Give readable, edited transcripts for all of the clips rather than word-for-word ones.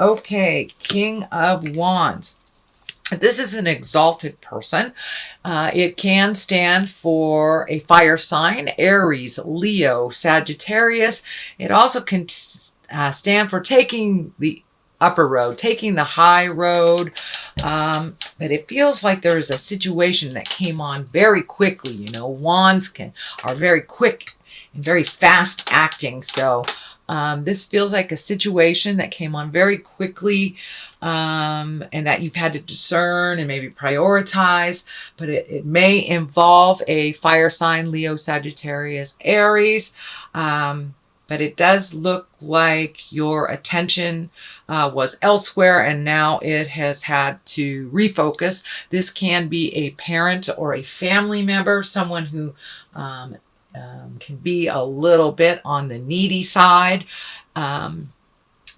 Okay, King of Wands. This is an exalted person. It can stand for a fire sign, Aries, Leo, Sagittarius. It also can stand for taking the upper road, taking the high road. But it feels like there is a situation that came on very quickly. You know, wands are very quick and very fast acting. So this feels like a situation that came on very quickly, and that you've had to discern and maybe prioritize, but it may involve a fire sign, Leo, Sagittarius, Aries. But it does look like your attention was elsewhere, and now it has had to refocus. This can be a parent or a family member, someone who can be a little bit on the needy side.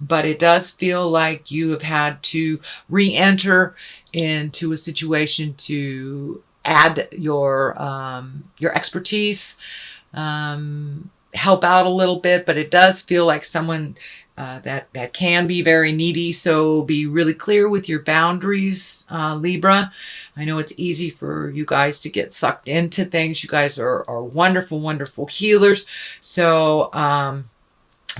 But it does feel like you have had to re-enter into a situation to add your expertise, help out a little bit. But it does feel like someone that can be very needy. So be really clear with your boundaries, Libra. I know it's easy for you guys to get sucked into things. You guys are wonderful, wonderful healers. So,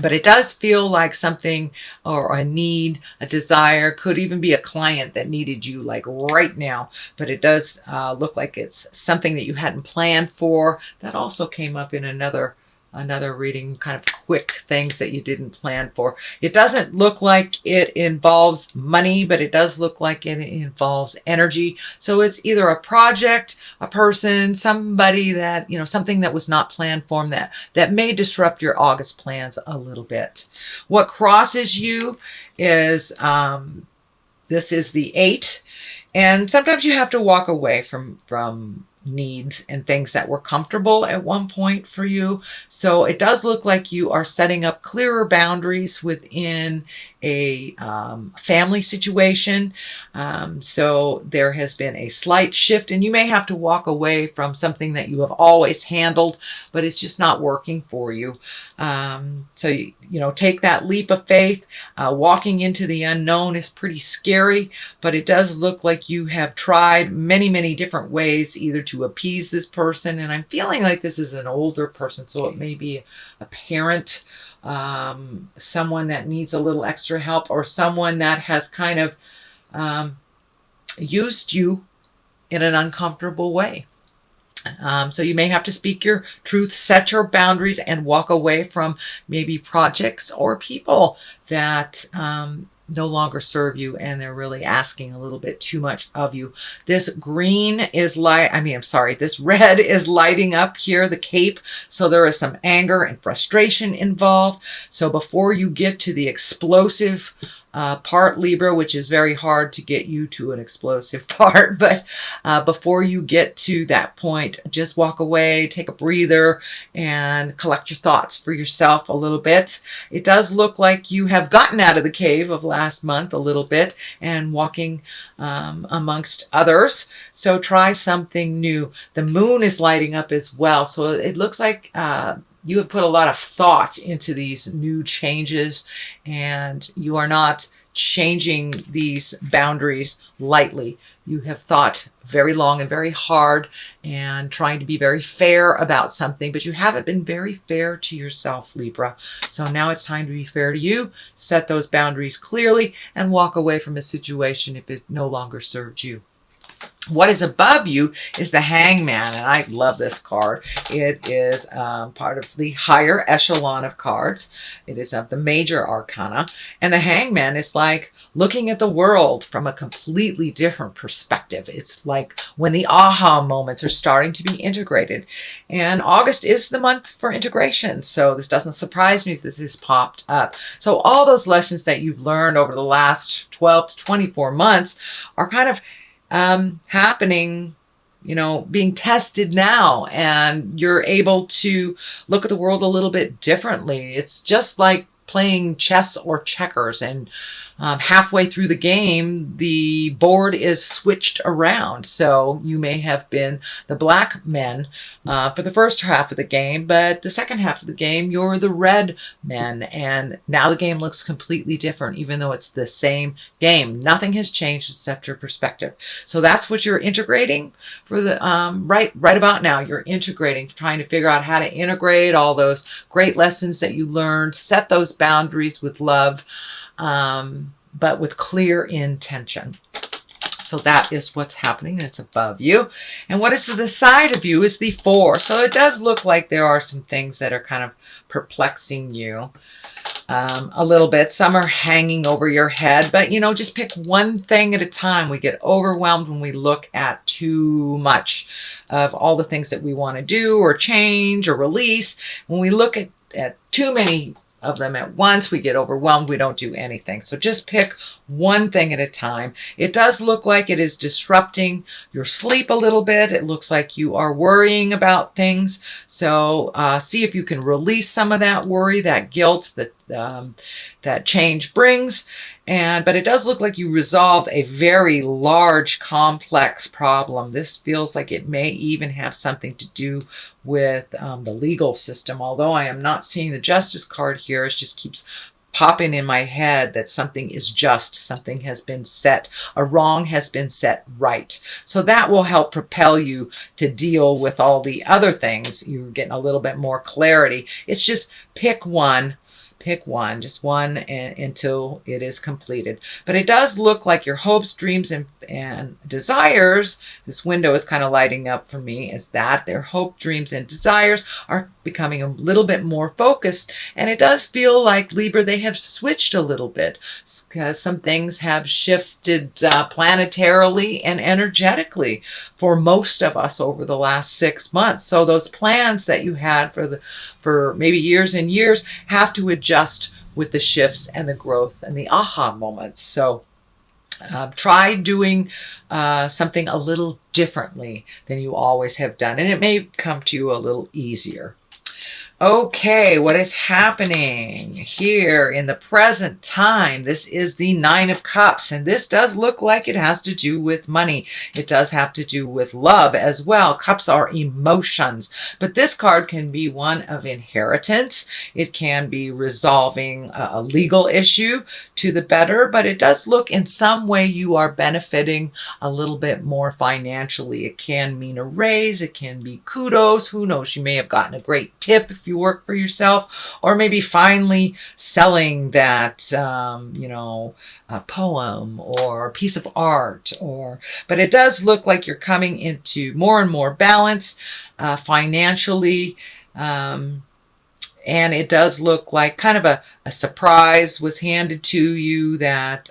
but it does feel like something or a need, a desire, could even be a client that needed you like right now. But it does look like it's something that you hadn't planned for. That also came up in another reading, kind of quick things that you didn't plan for. It doesn't look like it involves money, but it does look like it involves energy. So it's either a project, a person, somebody that, you know, something that was not planned for them that may disrupt your August plans a little bit. What crosses you is, this is the 8. And sometimes you have to walk away from needs and things that were comfortable at one point for you. So it does look like you are setting up clearer boundaries within a family situation. So there has been a slight shift, and you may have to walk away from something that you have always handled, but it's just not working for you. So, you know, take that leap of faith. Walking into the unknown is pretty scary, but it does look like you have tried many, many different ways either to appease this person. And I'm feeling like this is an older person, so it may be a parent, someone that needs a little extra help, or someone that has kind of used you in an uncomfortable way. So you may have to speak your truth, set your boundaries, and walk away from maybe projects or people that no longer serve you, and they're really asking a little bit too much of you. This green is this red is lighting up here, the cape. So there is some anger and frustration involved. So before you get to the explosive part, Libra, which is very hard to get you to an explosive part, but before you get to that point, just walk away, take a breather, and collect your thoughts for yourself a little bit. It does look like you have gotten out of the cave of last month a little bit and walking amongst others. So try something new. The moon is lighting up as well. So it looks like you have put a lot of thought into these new changes, and you are not changing these boundaries lightly. You have thought very long and very hard and trying to be very fair about something, but you haven't been very fair to yourself, Libra. So now it's time to be fair to you, set those boundaries clearly, and walk away from a situation if it no longer serves you. What is above you is the Hangman, and I love this card. It is part of the higher echelon of cards. It is of the major arcana, and the Hangman is like looking at the world from a completely different perspective. It's like when the aha moments are starting to be integrated, and August is the month for integration, so this doesn't surprise me that this has popped up. So all those lessons that you've learned over the last 12 to 24 months are kind of happening, you know, being tested now, and you're able to look at the world a little bit differently. It's just like playing chess or checkers, and halfway through the game, the board is switched around. So you may have been the black men for the first half of the game, but the second half of the game, you're the red men. And now the game looks completely different, even though it's the same game. Nothing has changed except your perspective. So that's what you're integrating for the right about now. You're integrating, trying to figure out how to integrate all those great lessons that you learned, set those boundaries with love, but with clear intention. So that is what's happening. It's above you. And what is to the side of you is the 4. So it does look like there are some things that are kind of perplexing you a little bit. Some are hanging over your head, but just pick one thing at a time. We get overwhelmed when we look at too much of all the things that we want to do or change or release. When we look at too many of them at once, we get overwhelmed. We don't do anything. So just pick one thing at a time. It does look like it is disrupting your sleep a little bit. It looks like you are worrying about things. So see if you can release some of that worry, that guilt that change brings. But it does look like you resolved a very large, complex problem. This feels like it may even have something to do with the legal system. Although I am not seeing the Justice card here, it just keeps popping in my head that something is just, something has been set, a wrong has been set right. So that will help propel you to deal with all the other things. You're getting a little bit more clarity. It's just pick one. Pick one, just one, until it is completed. But it does look like your hopes, dreams, and desires, this window is kind of lighting up for me, is that their hope, dreams, and desires are becoming a little bit more focused. And it does feel like, Libra, they have switched a little bit, because some things have shifted planetarily and energetically for most of us over the last 6 months. So those plans that you had for maybe years and years have to adjust with the shifts and the growth and the aha moments. So try doing something a little differently than you always have done, and it may come to you a little easier. Okay, what is happening here in the present time? This is the 9 of Cups, and this does look like it has to do with money. It does have to do with love as well. Cups are emotions, but this card can be one of inheritance. It can be resolving a legal issue to the better, but it does look in some way you are benefiting a little bit more financially. It can mean a raise. It can be kudos. Who knows? You may have gotten a great tip if you work for yourself, or maybe finally selling that, a poem or a piece of art, but it does look like you're coming into more and more balance financially. And it does look like kind of a surprise was handed to you that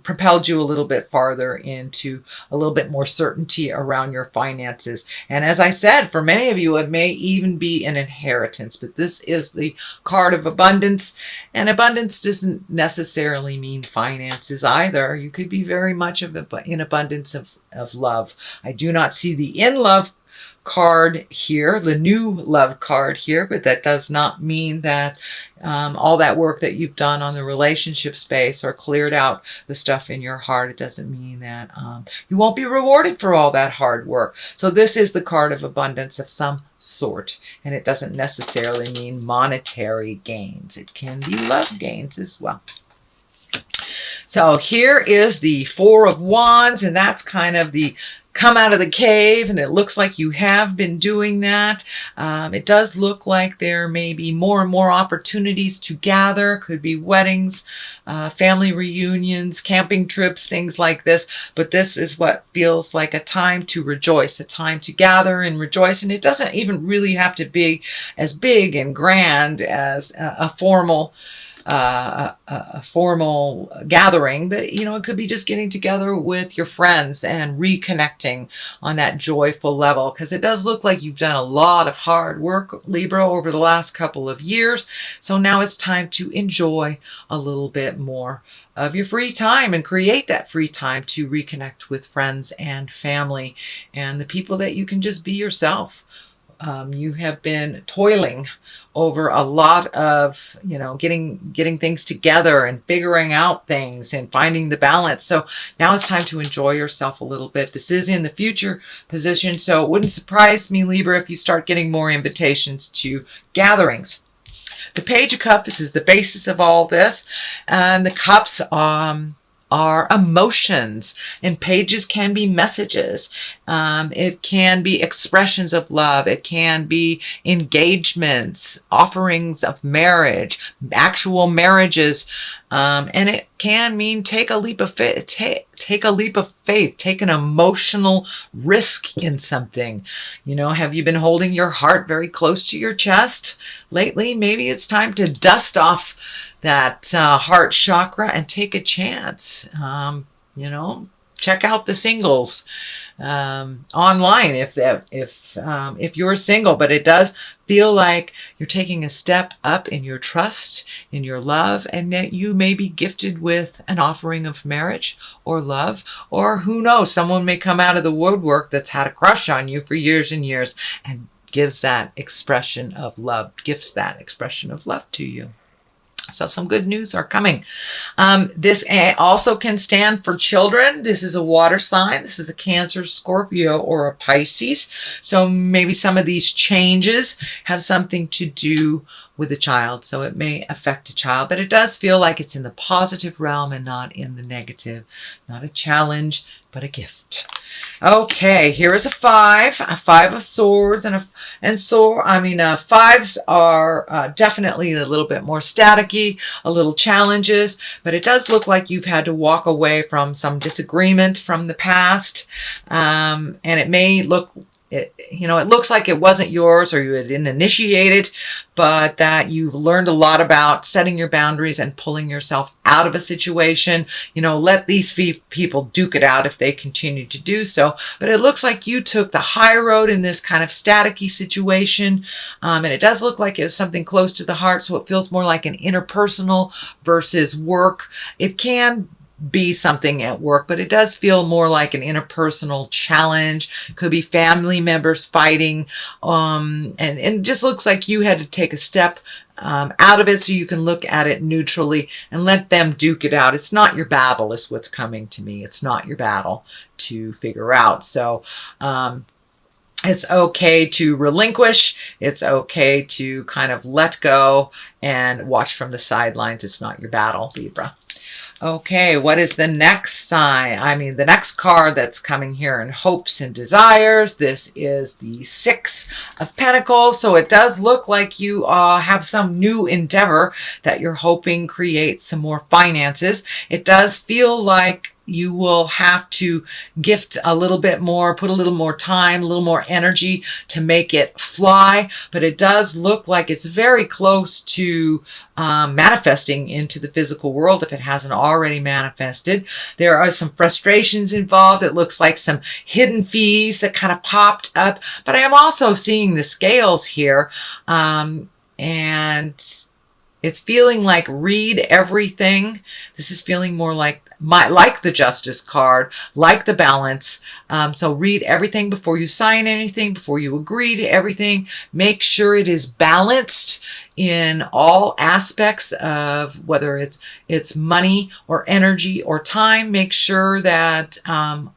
propelled you a little bit farther into a little bit more certainty around your finances. And as I said, for many of you, it may even be an inheritance, but this is the card of abundance. And abundance doesn't necessarily mean finances either. You could be very much in abundance of love. I do not see the in love card here, the new love card here, but that does not mean that all that work that you've done on the relationship space or cleared out the stuff in your heart, it doesn't mean that you won't be rewarded for all that hard work. So this is the card of abundance of some sort, and it doesn't necessarily mean monetary gains. It can be love gains as well. So here is the 4 of Wands, and that's kind of the come out of the cave, and it looks like you have been doing that. It does look like there may be more and more opportunities to gather. Could be weddings, family reunions, camping trips, things like this. But this is what feels like a time to rejoice, a time to gather and rejoice. And it doesn't even really have to be as big and grand as a formal gathering, but it could be just getting together with your friends and reconnecting on that joyful level, because it does look like you've done a lot of hard work, Libra, over the last couple of years. So now it's time to enjoy a little bit more of your free time and create that free time to reconnect with friends and family and the people that you can just be yourself You have been toiling over a lot of, getting things together and figuring out things and finding the balance. So now it's time to enjoy yourself a little bit. This is in the future position, so it wouldn't surprise me, Libra, if you start getting more invitations to gatherings. The Page of Cups is the basis of all this, and the cups are emotions, and pages can be messages. It can be expressions of love. It can be engagements, offerings of marriage, actual marriages, and it can mean take a leap of faith. Take a leap of faith. Take an emotional risk in something. Have you been holding your heart very close to your chest lately? Maybe it's time to dust off that heart chakra and take a chance. Check out the singles online if you're single. But it does feel like you're taking a step up in your trust, in your love, and that you may be gifted with an offering of marriage or love, or who knows, someone may come out of the woodwork that's had a crush on you for years and years and gifts that expression of love to you. So some good news are coming. This also can stand for children. This is a water sign. This is a Cancer, Scorpio, or a Pisces. So maybe some of these changes have something to do with a child. So it may affect a child, but it does feel like it's in the positive realm and not in the negative. Not a challenge, but a gift. Okay, here is a 5 of swords, fives are definitely a little bit more staticky, a little challenges, but it does look like you've had to walk away from some disagreement from the past, and it may look, it looks like it wasn't yours or you didn't initiate it, but that you've learned a lot about setting your boundaries and pulling yourself out of a situation. Let these people duke it out if they continue to do so. But it looks like you took the high road in this kind of staticky situation. And it does look like it was something close to the heart. So it feels more like an interpersonal versus work. It can be something at work, but it does feel more like an interpersonal challenge. Could be family members fighting, and it just looks like you had to take a step out of it so you can look at it neutrally and let them duke it out. It's not your battle is what's coming to me. It's not your battle to figure out. So it's okay to relinquish. It's okay to kind of let go and watch from the sidelines. It's not your battle, Libra. Okay, what is the next sign? The next card that's coming here in hopes and desires. This is the 6 of Pentacles. So it does look like you have some new endeavor that you're hoping creates some more finances. It does feel like you will have to gift a little bit more, put a little more time, a little more energy to make it fly. But it does look like it's very close to manifesting into the physical world if it hasn't already manifested. There are some frustrations involved. It looks like some hidden fees that kind of popped up. But I am also seeing the scales here. And it's feeling like read everything. This is feeling more like the Justice card, like the Balance. So read everything before you sign anything, before you agree to everything. Make sure it is balanced in all aspects of whether it's money or energy or time. Make sure that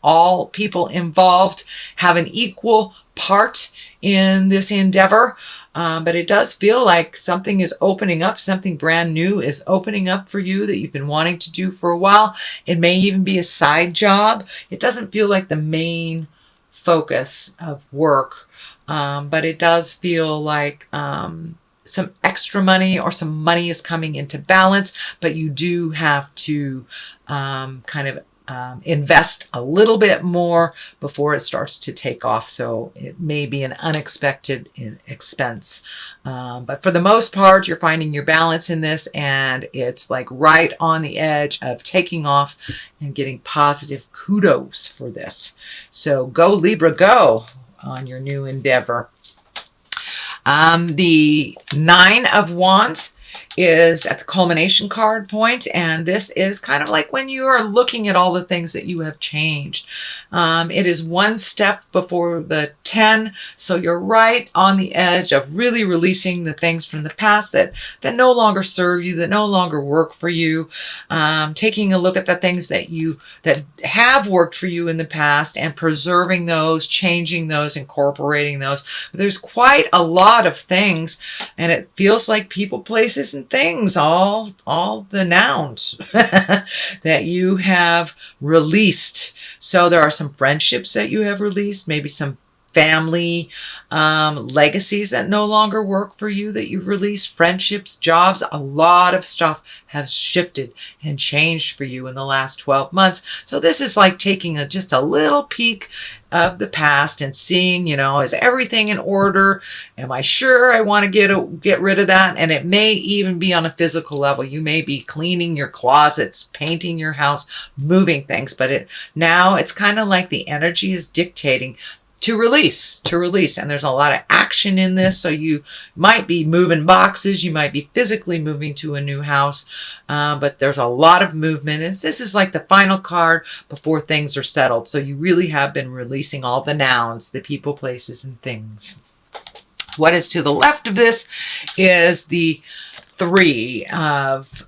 all people involved have an equal part in this endeavor. But it does feel like something is opening up, something brand new is opening up for you that you've been wanting to do for a while. It may even be a side job. It doesn't feel like the main focus of work, but it does feel like some extra money or some money is coming into balance, but you do have to invest a little bit more before it starts to take off. So it may be an unexpected expense. But for the most part, you're finding your balance in this, and it's like right on the edge of taking off and getting positive kudos for this. So go Libra, go on your new endeavor. The 9 of Wands is at the culmination card point, and this is kind of like when you are looking at all the things that you have changed. It is one step before the 10, so you're right on the edge of really releasing the things from the past that no longer serve you, that no longer work for you. Taking a look at the things that have worked for you in the past and preserving those, changing those, incorporating those. There's quite a lot of things, and it feels like people, places, and things, all the nouns that you have released. So there are some friendships that you have released, maybe some family legacies that no longer work for you that you've released, friendships, jobs. A lot of stuff has shifted and changed for you in the last 12 months. So this is like taking just a little peek of the past and seeing, is everything in order? Am I sure I want to get rid of that? And it may even be on a physical level. You may be cleaning your closets, painting your house, moving things, but now it's kind of like the energy is dictating to release. And there's a lot of action in this. So you might be moving boxes. You might be physically moving to a new house. But there's a lot of movement. And this is like the final card before things are settled. So you really have been releasing all the nouns, the people, places, and things. What is to the left of this is the Three of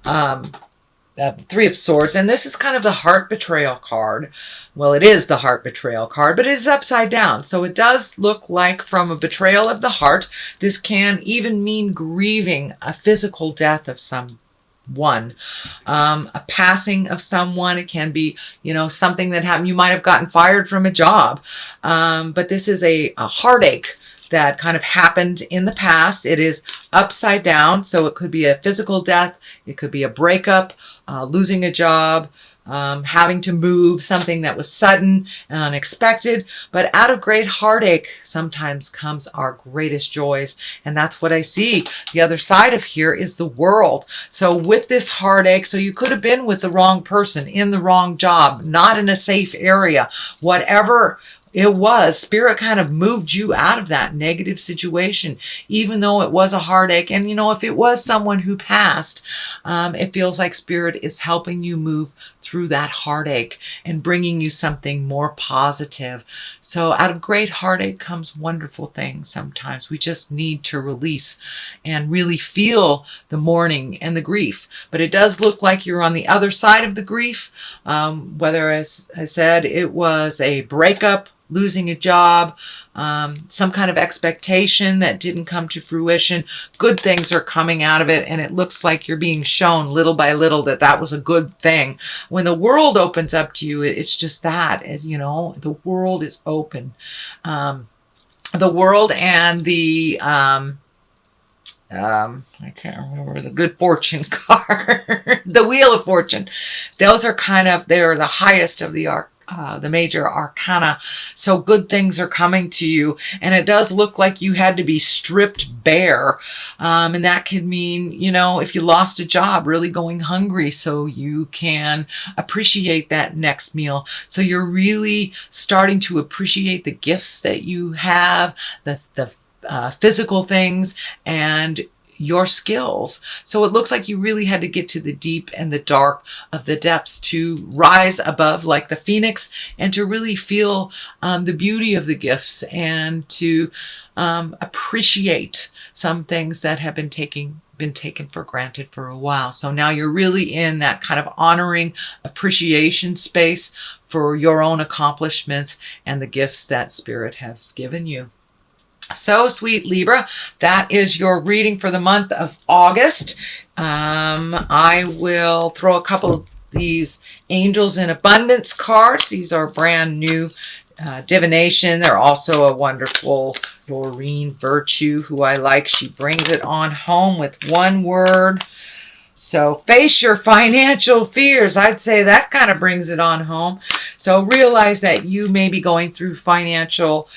Three of Swords, and this is kind of the heart betrayal card. Well, it is the heart betrayal card, but it is upside down. So it does look like from a betrayal of the heart. This can even mean grieving a physical death of someone, a passing of someone. It can be, something that happened. You might have gotten fired from a job, but this is a heartache that kind of happened in the past. It is upside down, so it could be a physical death, it could be a breakup, losing a job, having to move, something that was sudden and unexpected. But out of great heartache sometimes comes our greatest joys, and that's what I see. The other side of here is the World. So with this heartache, so you could have been with the wrong person, in the wrong job, not in a safe area, whatever it was, Spirit kind of moved you out of that negative situation, even though it was a heartache. And, if it was someone who passed, it feels like Spirit is helping you move through that heartache and bringing you something more positive. So out of great heartache comes wonderful things. Sometimes we just need to release and really feel the mourning and the grief. But it does look like you're on the other side of the grief, whether, as I said, it was a breakup, losing a job, some kind of expectation that didn't come to fruition. Good things are coming out of it, and it looks like you're being shown little by little that was a good thing. When the world opens up to you, it's just that, the world is open. The world and the I can't remember the good fortune card, the Wheel of Fortune. Those are they're the highest of the major arcana. So good things are coming to you, and it does look like you had to be stripped bare, and that could mean, if you lost a job, really going hungry so you can appreciate that next meal. So you're really starting to appreciate the gifts that you have, the physical things, and your skills. So it looks like you really had to get to the deep and the dark of the depths to rise above like the phoenix, and to really feel the beauty of the gifts, and to appreciate some things that have been taken for granted for a while. So now you're really in that kind of honoring, appreciation space for your own accomplishments and the gifts that Spirit has given you. So, sweet Libra, that is your reading for the month of August. I will throw a couple of these Angels in Abundance cards. These are brand new divination. They're also a wonderful Doreen Virtue, who I like. She brings it on home with one word. So face your financial fears. I'd say that kind of brings it on home. So realize that you may be going through financial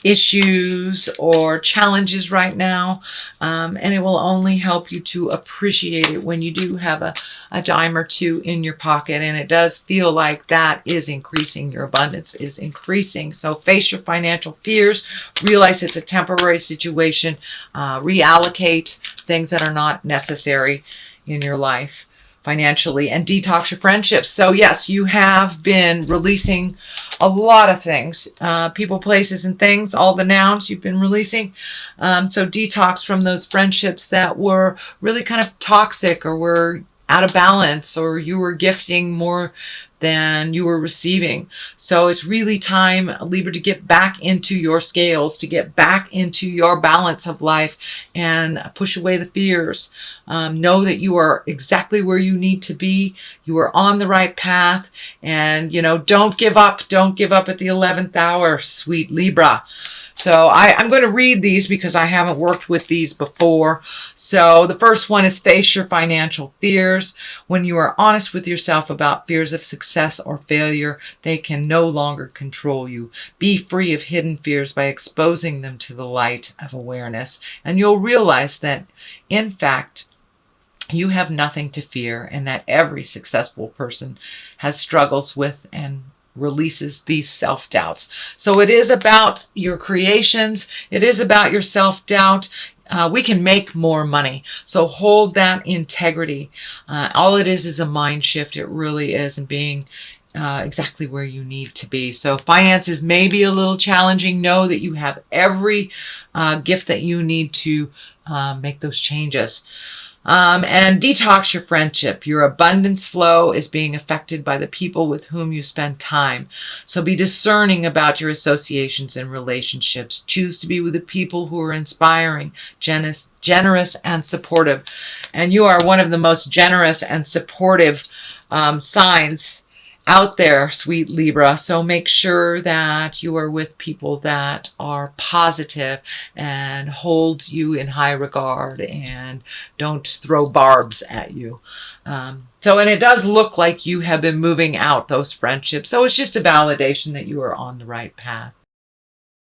issues or challenges right now, and it will only help you to appreciate it when you do have a dime or two in your pocket, and it does feel like that is increasing. Your abundance is increasing. So face your financial fears, realize it's a temporary situation, reallocate things that are not necessary in your life financially, and detox your friendships. So yes, you have been releasing a lot of things, people, places, and things, all the nouns you've been releasing. So detox from those friendships that were really kind of toxic, or were out of balance, or you were gifting more than you were receiving. So it's really time, Libra, to get back into your scales, to get back into your balance of life, and push away the fears. Know that you are exactly where you need to be. You are on the right path, and don't give up. Don't give up at the 11th hour, sweet Libra. So I'm going to read these because I haven't worked with these before. So the first one is face your financial fears. When you are honest with yourself about fears of success or failure, they can no longer control you. Be free of hidden fears by exposing them to the light of awareness. And you'll realize that, in fact, you have nothing to fear, and that every successful person has struggles with and releases these self-doubts. So it is about your creations. It is about your self-doubt. We can make more money. So hold that integrity. All it is a mind shift. It really is, and being exactly where you need to be. So finances may be a little challenging. Know that you have every gift that you need to make those changes. And detox your friendship. Your abundance flow is being affected by the people with whom you spend time. So be discerning about your associations and relationships. Choose to be with the people who are inspiring, generous, and supportive. And you are one of the most generous and supportive signs out there, sweet Libra. So make sure that you are with people that are positive and hold you in high regard and don't throw barbs at you. And it does look like you have been moving out those friendships. So it's just a validation that you are on the right path.